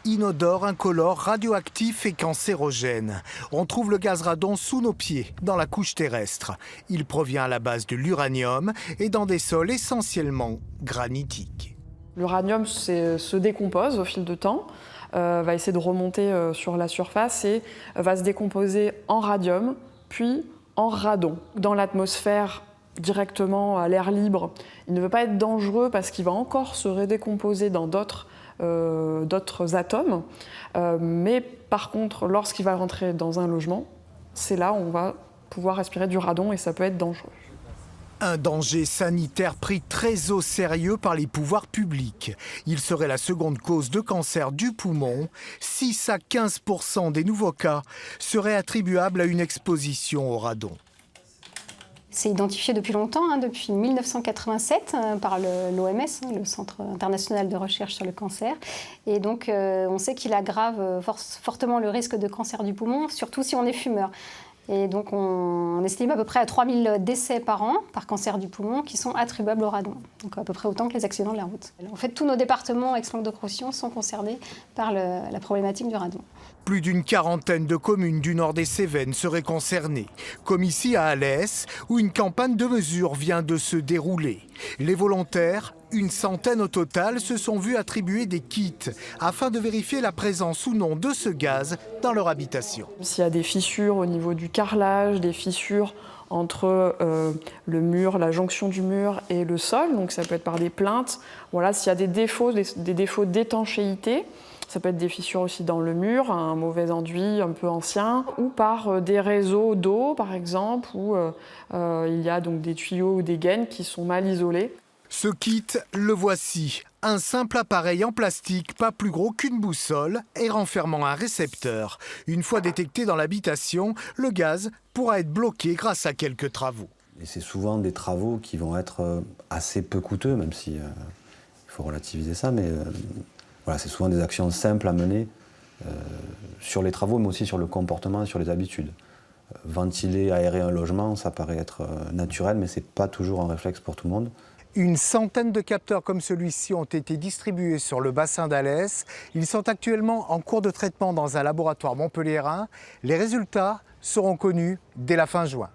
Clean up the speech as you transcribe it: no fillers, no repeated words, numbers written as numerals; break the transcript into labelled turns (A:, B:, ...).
A: inodore, incolore, radioactif et cancérogène. On trouve le gaz radon sous nos pieds, dans la couche terrestre. Il provient à la base de l'uranium et dans des sols essentiellement granitiques.
B: L'uranium se décompose au fil du temps, va essayer de remonter sur la surface et va se décomposer en radium, puis en radon. Dans l'atmosphère, directement à l'air libre, il ne veut pas être dangereux parce qu'il va encore se redécomposer dans d'autres atomes. Mais par contre, lorsqu'il va rentrer dans un logement, c'est là où on va pouvoir respirer du radon et ça peut être dangereux.
A: Un danger sanitaire pris très au sérieux par les pouvoirs publics. Il serait la seconde cause de cancer du poumon. 6 à 15% des nouveaux cas seraient attribuables à une exposition au radon.
C: C'est identifié depuis longtemps, depuis 1987 par l'OMS, le Centre international de recherche sur le cancer. Et donc on sait qu'il aggrave fortement le risque de cancer du poumon, surtout si on est fumeur. Et donc on estime à peu près à 3000 décès par an par cancer du poumon qui sont attribuables au radon. Donc à peu près autant que les accidents de la route. En fait, tous nos départements ex-Languedoc-Roussillon sont concernés par la problématique du radon.
A: Plus d'une quarantaine de communes du nord des Cévennes seraient concernées, comme ici à Alès, où une campagne de mesure vient de se dérouler. Les volontaires, une centaine au total, se sont vus attribuer des kits afin de vérifier la présence ou non de ce gaz dans leur habitation.
B: S'il y a des fissures au niveau du carrelage, des fissures entre le mur, la jonction du mur et le sol, donc ça peut être par des plaintes. Voilà, s'il y a des défauts d'étanchéité, ça peut être des fissures aussi dans le mur, un mauvais enduit un peu ancien, ou par des réseaux d'eau, par exemple, où il y a donc des tuyaux ou des gaines qui sont mal isolés.
A: Ce kit, le voici. Un simple appareil en plastique, pas plus gros qu'une boussole et renfermant un récepteur. Une fois détecté dans l'habitation, le gaz pourra être bloqué grâce à quelques travaux.
D: Et c'est souvent des travaux qui vont être assez peu coûteux, même si il faut relativiser ça, mais voilà, c'est souvent des actions simples à mener sur les travaux, mais aussi sur le comportement et sur les habitudes. Ventiler, aérer un logement, ça paraît être naturel, mais ce n'est pas toujours un réflexe pour tout le monde.
A: Une centaine de capteurs comme celui-ci ont été distribués sur le bassin d'Alès. Ils sont actuellement en cours de traitement dans un laboratoire montpelliérain. Les résultats seront connus dès la fin juin.